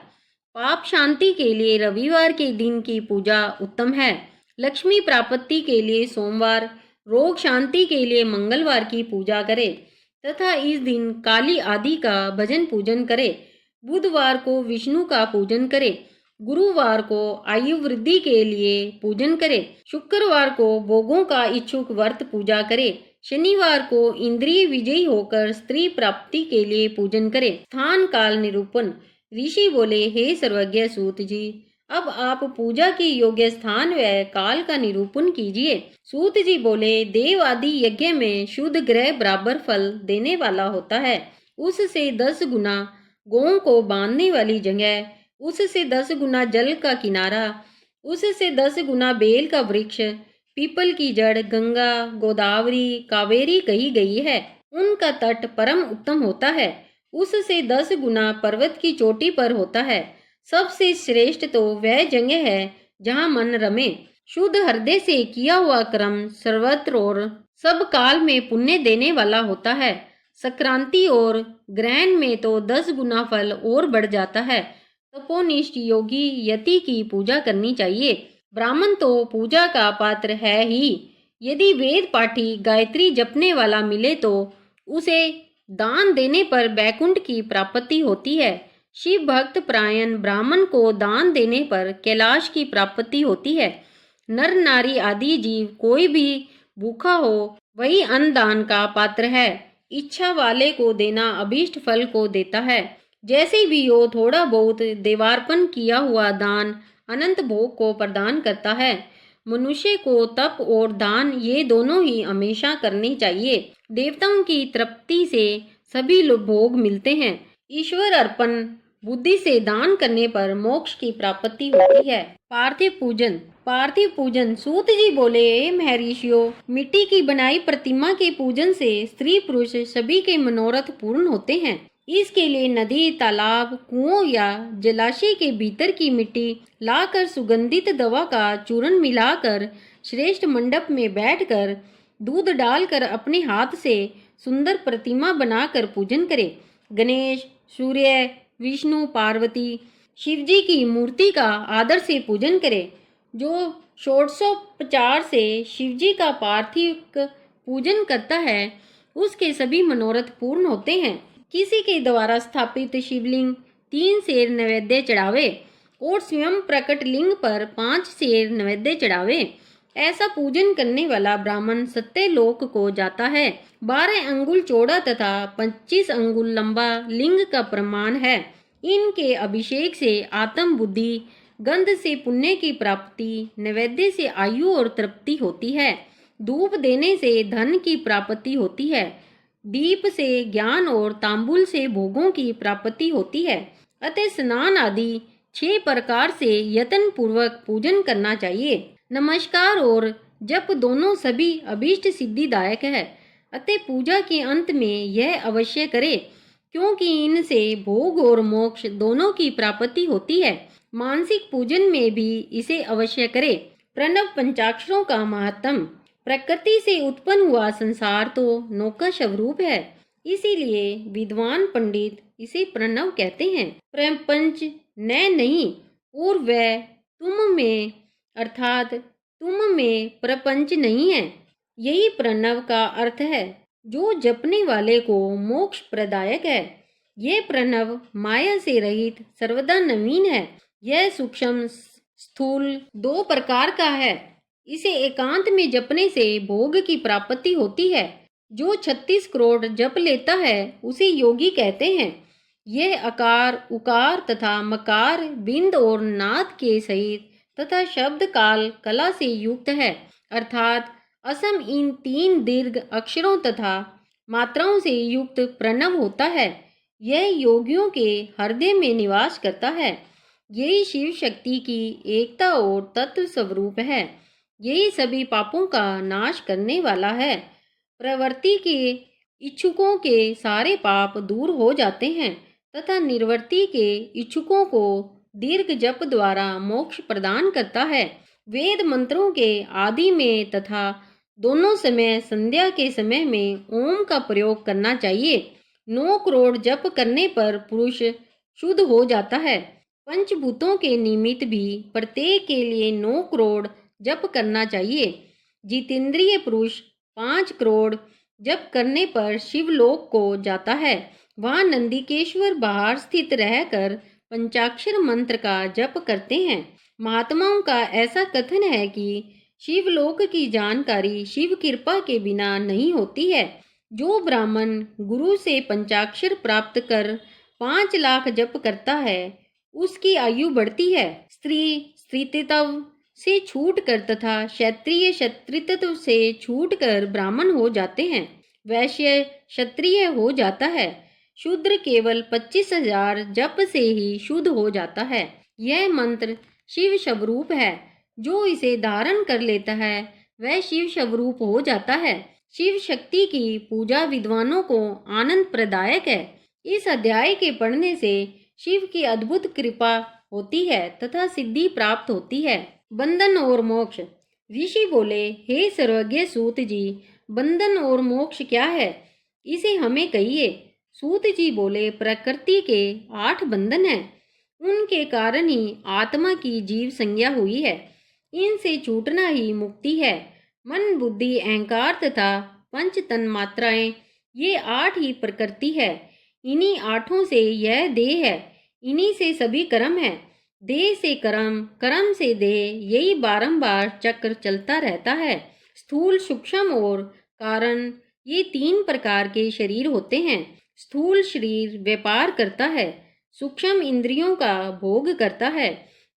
पाप शांति के लिए रविवार के दिन की पूजा उत्तम है। लक्ष्मी प्राप्ति के लिए सोमवार, रोग शांति के लिए मंगलवार की पूजा करे तथा इस दिन काली आदि का भजन पूजन करे। बुधवार को विष्णु का पूजन करे। गुरुवार को आयु वृद्धि के लिए पूजन करे। शुक्रवार को भोगों का इच्छुक व्रत पूजा करे। शनिवार को इंद्रिय विजयी होकर स्त्री प्राप्ति के लिए पूजन करे। स्थान काल निरूपण। ऋषि बोले, हे सर्वज्ञ सूत जी, अब आप पूजा के योग्य स्थान व काल का निरूपण कीजिए। सूत जी बोले, देव आदि यज्ञ में शुद्ध ग्रह बराबर फल देने वाला होता है। उससे 10 गुना गौं को बांधने वाली जगह, उससे 10 गुना जल का किनारा, उससे 10 गुना बेल का वृक्ष, पीपल की जड़, गंगा, गोदावरी, कावेरी कही गई है। उनका तट परम उत्तम होता है। उससे 10 गुना पर्वत की चोटी पर होता है। सबसे श्रेष्ठ तो वह जगह है जहाँ मन रमे। शुद्ध हृदय से किया हुआ कर्म सर्वत्र और सब काल में पुण्य देने वाला होता है। संक्रांति और ग्रहण में तो 10 गुना फल और बढ़ जाता है। तपोनिष्ठ योगी यति की पूजा करनी चाहिए। ब्राह्मण तो पूजा का पात्र है ही। यदि वेद पाठी गायत्री जपने वाला मिले तो उसे दान देने पर बैकुंठ की प्राप्ति होती है। शिव भक्त प्रायण ब्राह्मण को दान देने पर कैलाश की प्राप्ति होती है। नर नारी आदि जीव कोई भी भूखा हो वही अन्न दान का पात्र है। इच्छा वाले को देना अभीष्ट फल को देता है। जैसे भी हो थोड़ा बहुत देवार्पण किया हुआ दान अनंत भोग को प्रदान करता है। मनुष्य को तप और दान ये दोनों ही हमेशा करने चाहिए। देवताओं की तृप्ति से सभी भोग मिलते हैं। ईश्वर अर्पण बुद्धि से दान करने पर मोक्ष की प्राप्ति होती है। पार्थिव पूजन। पार्थिव पूजन। सूत जी बोले, महर्षियों, मिट्टी की बनाई प्रतिमा के पूजन से स्त्री पुरुष सभी के मनोरथ पूर्ण होते हैं। इसके लिए नदी, तालाब, कुओं या जलाशय के भीतर की मिट्टी लाकर सुगंधित दवा का चूर्ण मिलाकर श्रेष्ठ मंडप में बैठकर दूध डालकर अपने हाथ से सुंदर प्रतिमा बनाकर पूजन करे। गणेश, सूर्य, विष्णु, पार्वती, शिवजी की मूर्ति का आदर से पूजन करे। जो षोडशोपचार से शिवजी का पार्थिव पूजन करता है उसके सभी मनोरथ पूर्ण होते हैं। किसी के द्वारा स्थापित शिवलिंग 3 सेर नैवेद्य चढ़ावे और स्वयं प्रकट लिंग पर 5 सेर नैवेद्य चढ़ावे। ऐसा पूजन करने वाला ब्राह्मण सत्य लोक को जाता है। 12 अंगुल चौड़ा तथा 25 अंगुल लंबा लिंग का प्रमाण है। इनके अभिषेक से आत्म बुद्धि, गंध से पुण्य की प्राप्ति, नैवेद्य से आयु और तृप्ति होती है। धूप देने से धन की प्राप्ति होती है। दीप से ज्ञान और तांबुल से भोगों की प्राप्ति होती है। अतः स्नान आदि 6 प्रकार से यत्न पूर्वक पूजन करना चाहिए। नमस्कार और जप दोनों सभी अभीष्ट सिद्धिदायक है। अतः पूजा के अंत में यह अवश्य करे, क्योंकि इनसे भोग और मोक्ष दोनों की प्राप्ति होती है। मानसिक पूजन में भी इसे अवश्य करे। प्रणव पंचाक्षरों का महात्म। प्रकृति से उत्पन्न हुआ संसार तो नौका स्वरूप है, इसीलिए विद्वान पंडित इसे प्रणव कहते हैं। प्रपंच न नहीं और वह तुम में, अर्थात तुम में प्रपंच नहीं है, यही प्रणव का अर्थ है, जो जपने वाले को मोक्ष प्रदायक है। ये प्रणव माया से रहित सर्वदा नवीन है। यह सूक्ष्म स्थूल दो प्रकार का है। इसे एकांत में जपने से भोग की प्राप्ति होती है। जो 36 करोड़ जप लेता है उसे योगी कहते हैं। यह अकार, उकार तथा मकार, बिंद और नाद के सहित तथा शब्द काल कला से युक्त है, अर्थात असम इन 3 दीर्घ अक्षरों तथा मात्राओं से युक्त प्रणव होता है। यह योगियों के हृदय में निवास करता है। यही शिव शक्ति की एकता और तत्व स्वरूप है। यही सभी पापों का नाश करने वाला है। प्रवृत्ति के इच्छुकों के सारे पाप दूर हो जाते हैं तथा निर्वृत्ति के इच्छुकों को दीर्घ जप द्वारा मोक्ष प्रदान करता है। वेद मंत्रों के आदि में तथा दोनों समय, संध्या के समय में ओम का प्रयोग करना चाहिए। 9 करोड़ जप करने पर पुरुष शुद्ध हो जाता है। पंचभूतों के निमित्त भी प्रत्येक के लिए 9 करोड़ जप करना चाहिए। जितेंद्रिय पुरुष 5 करोड़ जप करने पर शिवलोक को जाता है। वहाँ नंदिकेश्वर बाहर स्थित रहकर पंचाक्षर मंत्र का जप करते हैं। महात्माओं का ऐसा कथन है कि शिवलोक की जानकारी शिव कृपा के बिना नहीं होती है। जो ब्राह्मण गुरु से पंचाक्षर प्राप्त कर 5 लाख जप करता है, उसकी आयु बढ़ती है। स्त्री स्त्रीत्व से छूटकर तथा क्षत्रिय क्षत्रित्व से छूटकर ब्राह्मण हो जाते हैं। वैश्य क्षत्रिय हो जाता है। शूद्र केवल 25,000 जप से ही शुद्ध हो जाता है। यह मंत्र शिव स्वरूप है। जो इसे धारण कर लेता है वह शिव स्वरूप हो जाता है। शिव शक्ति की पूजा विद्वानों को आनंद प्रदायक है। इस अध्याय के पढ़ने से शिव की अद्भुत कृपा होती है तथा सिद्धि प्राप्त होती है। बंधन और मोक्ष। ऋषि बोले, हे सर्वज्ञ सूत जी, बंधन और मोक्ष क्या है, इसे हमें कहिए। सूत जी बोले, प्रकृति के 8 बंधन हैं। उनके कारण ही आत्मा की जीव संज्ञा हुई है। इनसे छूटना ही मुक्ति है। मन, बुद्धि, अहंकार तथा पंच तन मात्राएं, ये 8 ही प्रकृति है। इन्हीं 8 से यह देह है। इन्हीं से सभी कर्म है। देह से कर्म, कर्म से देह, यही बारंबार चक्र चलता रहता है। स्थूल, सूक्ष्म और कारण, ये 3 प्रकार के शरीर होते हैं। स्थूल शरीर व्यापार करता है, सूक्ष्म इंद्रियों का भोग करता है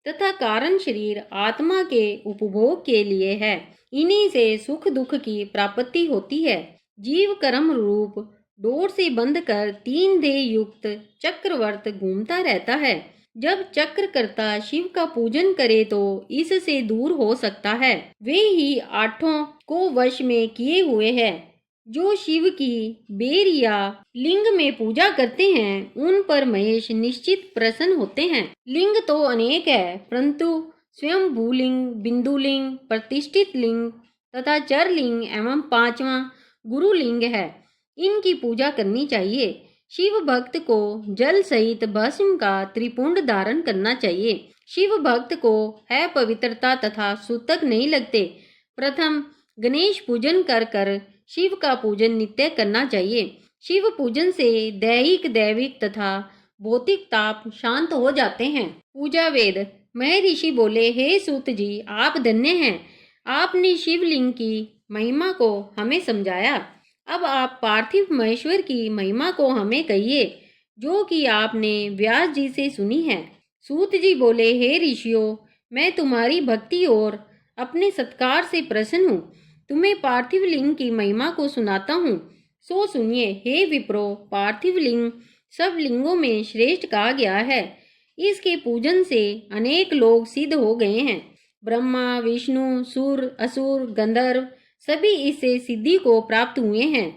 तथा कारण शरीर आत्मा के उपभोग के लिए है। इन्हीं से सुख दुख की प्राप्ति होती है। जीव कर्म रूप डोर से बंध कर 3 देह युक्त चक्रवर्त घूमता रहता है। जब चक्रकर्ता शिव का पूजन करे तो इससे दूर हो सकता है। वे ही 8 को वश में किए हुए हैं। जो शिव की बेर या लिंग में पूजा करते हैं उन पर महेश निश्चित प्रसन्न होते हैं। लिंग तो अनेक है, परंतु स्वयं भूलिंग, बिंदुलिंग, प्रतिष्ठित लिंग तथा चरलिंग एवं 5वां गुरुलिंग है। इनकी पूजा करनी चाहिए। शिव भक्त को जल सहित भस्म का त्रिपुंड धारण करना चाहिए। शिव भक्त को है पवित्रता तथा सूतक नहीं लगते। प्रथम गणेश पूजन कर कर शिव का पूजन नित्य करना चाहिए। शिव पूजन से दैहिक, दैविक तथा भौतिक ताप शांत हो जाते हैं। पूजा वेद। महर्षि बोले, हे सूत जी, आप धन्य हैं। आपने शिवलिंग की महिमा को हमें समझाया। अब आप पार्थिव महेश्वर की महिमा को हमें कहिए, जो कि आपने व्यास जी से सुनी है। सूत जी बोले, हे ऋषियों, मैं तुम्हारी भक्ति और अपने सत्कार से प्रसन्न हूँ। तुम्हें पार्थिव लिंग की महिमा को सुनाता हूँ, सो सुनिए। हे विप्रो, पार्थिव लिंग सब लिंगों में श्रेष्ठ कहा गया है। इसके पूजन से अनेक लोग सिद्ध हो गए हैं। ब्रह्मा, विष्णु, सुर, असुर, गंधर्व सभी इससे सिद्धि को प्राप्त हुए हैं।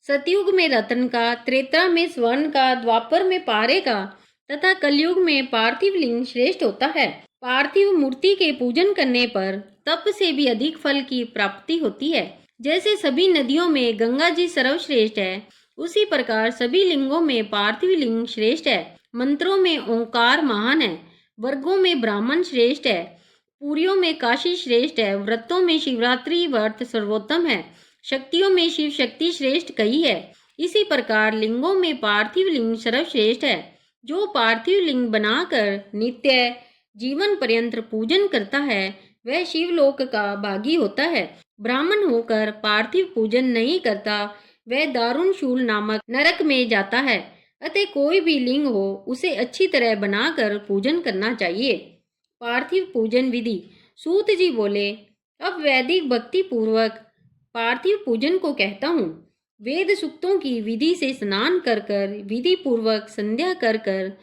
सतयुग में रत्न का, त्रेता में स्वर्ण का, द्वापर में पारे का तथा कलयुग में पार्थिव लिंग श्रेष्ठ होता है। पार्थिव मूर्ति के पूजन करने पर तप से भी अधिक फल की प्राप्ति होती है। जैसे सभी नदियों में गंगा जी सर्वश्रेष्ठ है, उसी प्रकार सभी लिंगों में पार्थिव लिंग श्रेष्ठ है। मंत्रों में ओंकार महान है, वर्गों में ब्राह्मण श्रेष्ठ है, पुरियों में काशी श्रेष्ठ है, व्रतों में शिवरात्रि व्रत सर्वोत्तम है, शक्तियों में शिव शक्ति श्रेष्ठ कही है। इसी प्रकार लिंगों में पार्थिव लिंग सर्वश्रेष्ठ है। जो पार्थिव लिंग बनाकर नित्य जीवन पर्यंत पूजन करता है वह शिवलोक का भागी होता है। ब्राह्मण होकर पार्थिव पूजन नहीं करता वह दारुण शूल नामक नरक में जाता है। अतः कोई भी लिंग हो उसे अच्छी तरह बनाकर पूजन करना चाहिए। पार्थिव पूजन विधि। सूत जी बोले, अब वैदिक भक्ति पूर्वक पार्थिव पूजन को कहता हूँ। वेद सूक्तों की विधि से स्नान कर कर, विधि पूर्वक संध्या कर कर,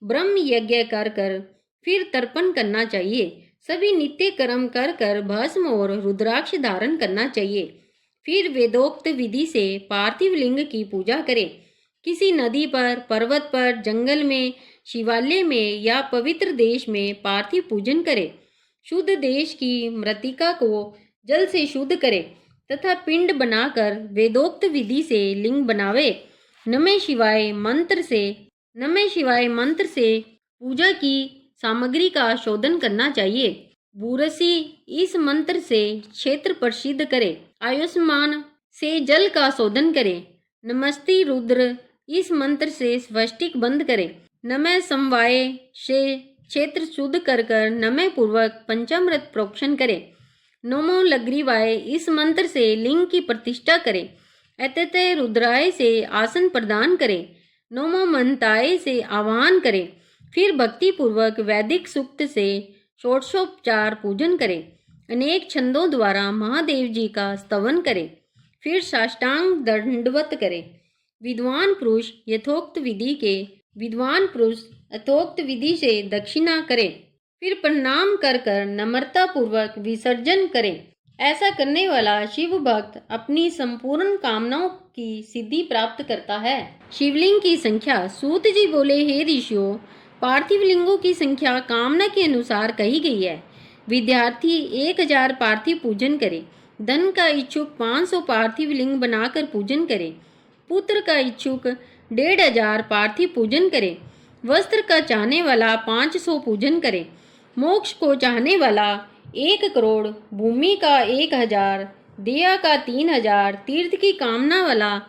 ब्रह्म यज्ञ कर कर फिर तर्पण करना चाहिए। सभी नित्य कर्म कर कर भस्म और रुद्राक्ष धारण करना चाहिए। फिर वेदोक्त विधि से पार्थिव लिंग की पूजा करें। किसी नदी पर, पर्वत पर, जंगल में, शिवालय में या पवित्र देश में पार्थिव पूजन करें। शुद्ध देश की मृत्तिका को जल से शुद्ध करें तथा पिंड बनाकर वेदोक्त विधि से लिंग बनावे। नमः शिवाय मंत्र से पूजा की सामग्री का शोधन करना चाहिए। बूरसी इस मंत्र से क्षेत्र प्रसिद्ध करे। आयुष्मान से जल का शोधन करे। नमस्ते रुद्र इस मंत्र से स्वस्तिक बंद करे। नमः समवाय से क्षेत्र शुद्ध कर कर नमः पूर्वक पंचामृत प्रोक्षण करे। नमो लग्रीवाय इस मंत्र से लिंग की प्रतिष्ठा करे। अतः रुद्राय से आसन प्रदान करे। नमो मंताय से आवाहन करे। फिर भक्ति पूर्वक वैदिक सूक्त से षोडशोपचार पूजन करे। अनेक छंदों द्वारा महादेव जी का स्तवन करे। फिर साष्टांग दंडवत करे। विद्वान पुरुष यथोक्त विधि से दक्षिणा करे। फिर प्रणाम कर कर नम्रता पूर्वक विसर्जन करे। ऐसा करने वाला शिव भक्त अपनी संपूर्ण कामनाओं की सिद्धि प्राप्त करता है। शिवलिंग की संख्या। सूत जी बोले, हे ऋषियों, पार्थिव लिंगों की संख्या कामना के अनुसार कही गई है। विद्यार्थी 1000 पार्थिव पूजन करे। धन का इच्छुक 500 पार्थिव लिंग बनाकर पूजन करे। पुत्र का इच्छुक 1500 पार्थिव पूजन करे। वस्त्र का चाहने वाला 500 पूजन करे। मोक्ष को चाहने वाला 1 करोड़, भूमि का 1000, दया का 3000, तीर्थ की कामना वाला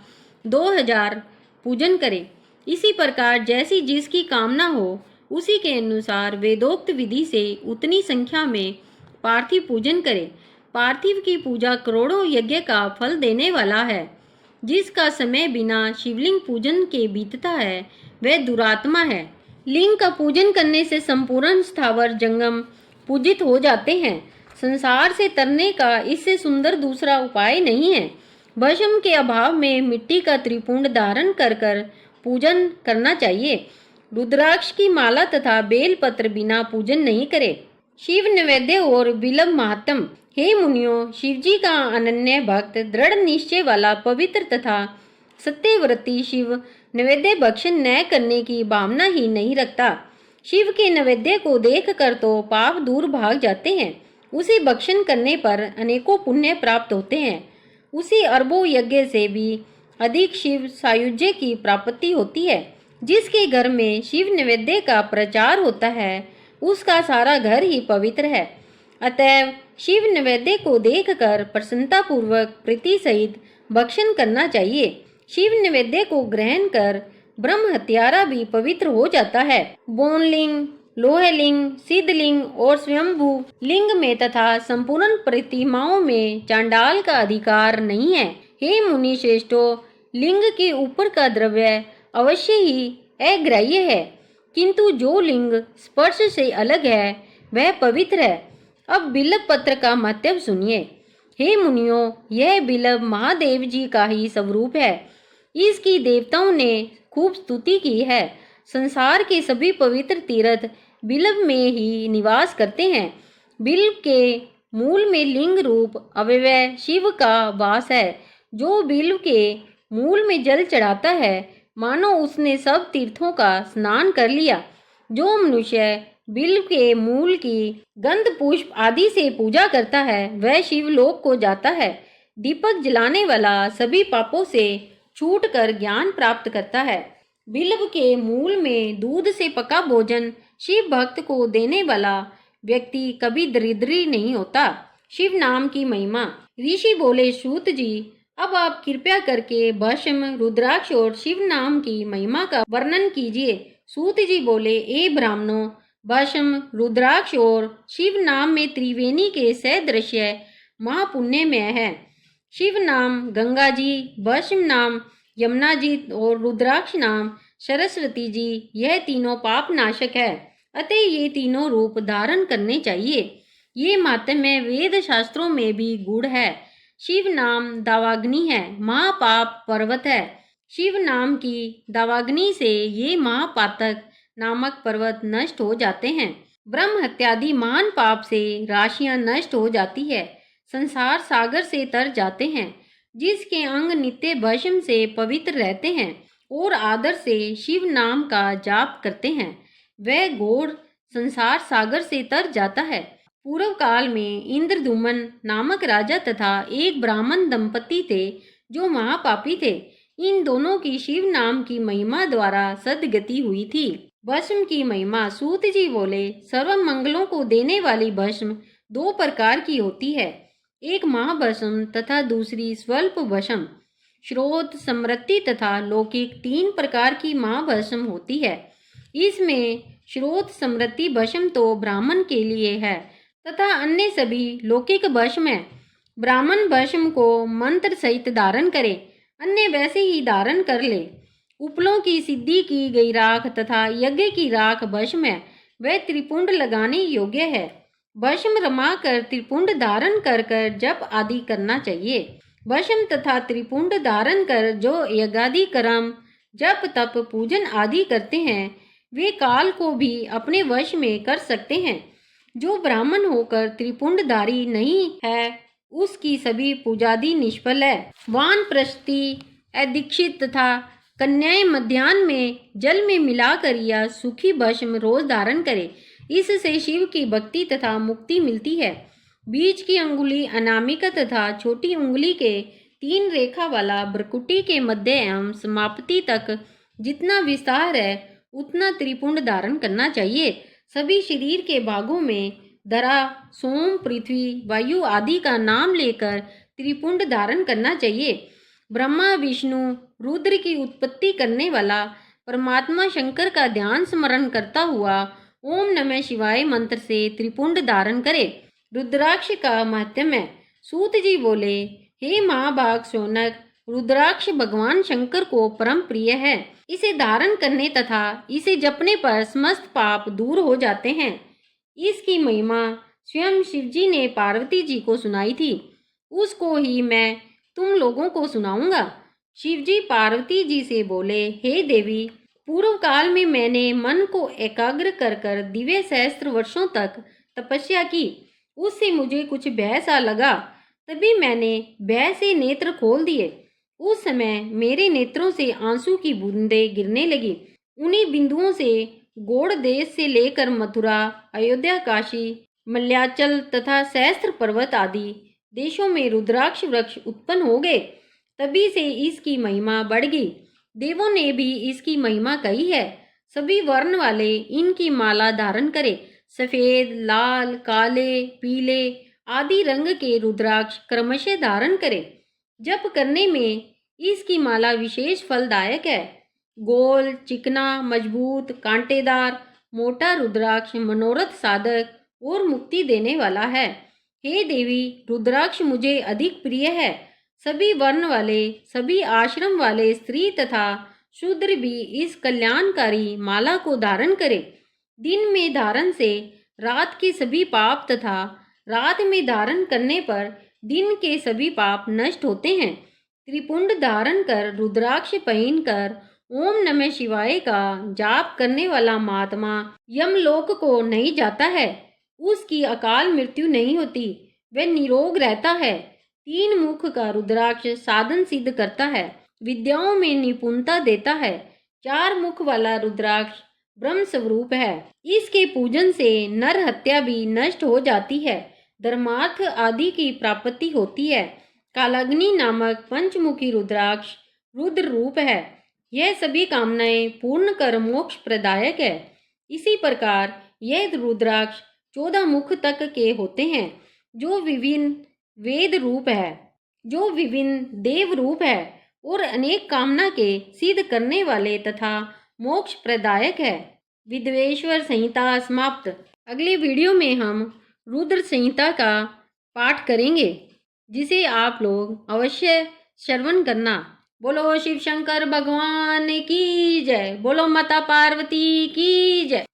2000 पूजन करे। इसी प्रकार जैसी जिसकी कामना हो उसी के अनुसार वेदोक्त विधि से उतनी संख्या में पार्थिव पूजन करे। पार्थिव की पूजा करोड़ों यज्ञ का फल देने वाला है। जिसका समय बिना शिवलिंग पूजन के बीतता है वह दुरात्मा है। लिंग का पूजन करने से संपूर्ण स्थावर जंगम पूजित हो जाते हैं। संसार से तरने का इससे सुंदर दूसरा उपाय नहीं है। भस्म के अभाव में मिट्टी का त्रिपुंड धारण कर कर पूजन करना चाहिए। रुद्राक्ष की माला तथा बेलपत्र बिना पूजन नहीं करे। शिव नैवेद्य और विलंब महात्म। हे मुनियों, शिवजी का अनन्य भक्त, दृढ़ निश्चय वाला, पवित्र तथा सत्यव्रती शिव नैवेद्य भक्षण न करने की भावना ही नहीं रखता। शिव के नैवेद्य को देख कर तो पाप दूर भाग जाते हैं। उसे भक्षण करने पर अनेकों पुण्य प्राप्त होते हैं। उसी अरबों यज्ञ से भी अधिक शिव सायुज्य की प्राप्ति होती है। जिसके घर में शिव नैवेद्य का प्रचार होता है उसका सारा घर ही पवित्र है। अतएव शिव नैवेद्य को देखकर प्रसन्नता पूर्वक प्रीति सहित भक्षण करना चाहिए। शिव नैवेद्य को ग्रहण कर ब्रह्म हत्यारा भी पवित्र हो जाता है। बोनलिंग, लोहलिंग, सिद्धलिंग और स्वयंभू लिंग में तथा संपूर्ण प्रतिमाओं में चांडाल का अधिकार नहीं है। हे मुनि श्रेष्ठो, लिंग के ऊपर का द्रव्य अवश्य ही अग्राह्य है, किंतु जो लिंग स्पर्श से अलग है वह पवित्र है। अब बिल्व पत्र का महत्व सुनिए। हे मुनियों, यह बिल्व महादेव जी का ही स्वरूप है। इसकी देवताओं ने खूब स्तुति की है। संसार के सभी पवित्र तीर्थ बिल्व में ही निवास करते हैं। बिल्व के मूल में लिंग रूप अवयव शिव का वास है। जो बिल्व के मूल में जल चढ़ाता है, मानो उसने सब तीर्थों का स्नान कर लिया। जो मनुष्य बिल्व के मूल की गंध पुष्प आदि से पूजा करता है, वह शिवलोक को जाता है। दीपक जलाने वाला सभी पापों से छूट कर ज्ञान प्राप्त करता है। बिल्व के मूल में दूध से पका भोजन शिव भक्त को देने वाला व्यक्ति कभी दरिद्री नहीं होता। शिव नाम की महिमा। ऋषि बोले, सूत जी, अब आप कृपया करके भस्म, रुद्राक्ष और शिव नाम की महिमा का वर्णन कीजिए। सूत जी बोले, ए ब्राह्मणों, भस्म, रुद्राक्ष और शिव नाम में त्रिवेणी के सदृश्य महापुण्यमय है। शिव नाम गंगा जी, भस्म नाम यमुना जी और रुद्राक्ष नाम सरस्वती जी, यह तीनों पाप नाशक है। अतः ये तीनों रूप धारण करने चाहिए। ये माहात्म्य वेद शास्त्रों में भी गूढ़ है। शिव नाम दावाग्नि है, महापाप पर्वत है। शिव नाम की दावाग्नि से ये महापातक नामक पर्वत नष्ट हो जाते हैं। ब्रह्म हत्यादि महान पाप से राशियां नष्ट हो जाती है, संसार सागर से तर जाते हैं। जिसके अंग नित्य भस्म से पवित्र रहते हैं और आदर से शिव नाम का जाप करते हैं, वह घोर संसार सागर से तर जाता है। पूर्व काल में इंद्रदुमन नामक राजा तथा एक ब्राह्मण दंपति थे जो महापापी थे। इन दोनों की शिव नाम की महिमा द्वारा सदगति हुई थी। भस्म की महिमा। सूत जी बोले, सर्व मंगलों को देने वाली भस्म दो प्रकार की होती है, एक महाभस्म तथा दूसरी स्वल्प भस्म। श्रोत, समृद्धि तथा लौकिक तीन प्रकार की महाभस्म होती है। इसमें श्रोत समृद्धि भस्म तो ब्राह्मण के लिए है तथा अन्य सभी लौकिक भस्म है। ब्राह्मण भस्म को मंत्र सहित धारण करे, अन्य वैसे ही धारण कर ले। उपलों की सिद्धि की गई राख तथा यज्ञ की राख भस्म है, वह त्रिपुंड लगाने योग्य है। भस्म रमा कर त्रिपुंड धारण कर कर जप आदि करना चाहिए। भस्म तथा त्रिपुंड धारण कर जो यज्ञादि कर्म जप तप पूजन आदि करते हैं, वे काल को भी अपने वश में कर सकते हैं। जो ब्राह्मण होकर त्रिपुंडधारी नहीं है, उसकी सभी पूजादि निष्फल है। वानप्रस्थी, अदीक्षित तथा कन्याएं मध्याह्न में जल में मिलाकर या सूखी भस्म रोज धारण करे। इससे शिव की भक्ति तथा मुक्ति मिलती है। बीच की अंगुली अनामिका तथा छोटी उंगली के 3 रेखा वाला भ्रकुटी के मध्य एवं समाप्ति तक जितना विस्तार है, उतना त्रिपुंड धारण करना चाहिए। सभी शरीर के भागों में धरा, सोम, पृथ्वी, वायु आदि का नाम लेकर त्रिपुंड धारण करना चाहिए। ब्रह्मा, विष्णु, रुद्र की उत्पत्ति करने वाला परमात्मा शंकर का ध्यान स्मरण करता हुआ ओम नमः शिवाय मंत्र से त्रिपुंड धारण करे। रुद्राक्ष का महात्म्य। सूत जी बोले, हे महाभाग शौनक, रुद्राक्ष भगवान शंकर को परम प्रिय है। इसे धारण करने तथा इसे जपने पर समस्त पाप दूर हो जाते हैं। इसकी महिमा स्वयं शिवजी ने पार्वती जी को सुनाई थी, उसको ही मैं तुम लोगों को सुनाऊंगा। शिवजी पार्वती जी से बोले, हे देवी, पूर्व काल में मैंने मन को एकाग्र कर कर दिव्य सहस्त्र वर्षों तक तपस्या की। उससे मुझे कुछ भय सा लगा, तभी मैंने भय से नेत्र खोल दिए। उस समय मेरे नेत्रों से आंसू की बूंदें गिरने लगी। उन्हीं बिंदुओं से गौड़ देश से लेकर मथुरा, अयोध्या, काशी, मल्याचल तथा सहस्त्र पर्वत आदि देशों में रुद्राक्ष वृक्ष उत्पन्न हो गए। तभी से इसकी महिमा बढ़ गई। देवों ने भी इसकी महिमा कही है। सभी वर्ण वाले इनकी माला धारण करे। सफेद, लाल, काले, पीले आदि रंग के रुद्राक्ष क्रमशः धारण करे। जप करने में इसकी माला विशेष फलदायक है। गोल, चिकना, मजबूत, कांटेदार, मोटा रुद्राक्ष मनोरथ साधक और मुक्ति देने वाला है। हे देवी, रुद्राक्ष मुझे अधिक प्रिय है। सभी वर्ण वाले, सभी आश्रम वाले स्त्री तथा शूद्र भी इस कल्याणकारी माला को धारण करें। दिन में धारण से रात के सभी पाप तथा रात में धारण करने पर दिन के सभी पाप नष्ट होते हैं। त्रिपुंड धारण कर रुद्राक्ष पहन कर ओम नमः शिवाय का जाप करने वाला महात्मा यमलोक को नहीं जाता है। उसकी अकाल मृत्यु नहीं होती, वह निरोग रहता है। 3 मुख का रुद्राक्ष साधन सिद्ध करता है। विद्याओं में निपुणता देता है। 4 मुख वाला रुद्राक्ष ब्रह्म स्वरूप है। इसके पूजन से नर हत्या भी नष्ट हो जाती है, धर्मार्थ आदि की प्राप्ति होती है। कालाग्नि नामक पंचमुखी रुद्राक्ष रुद्र रूप है। यह सभी कामनाएं पूर्ण कर मोक्ष प्रदायक है। इसी प्रकार यह रुद्राक्ष 14 मुख तक के होते हैं, जो विभिन्न वेद रूप है, जो विभिन्न देव रूप है और अनेक कामना के सिद्ध करने वाले तथा मोक्ष प्रदायक है। विद्वेश्वर संहिता समाप्त। अगली वीडियो में हम रुद्र संहिता का पाठ करेंगे, जिसे आप लोग अवश्य श्रवण करना। बोलो शिव शंकर भगवान की जय। बोलो माता पार्वती की जय।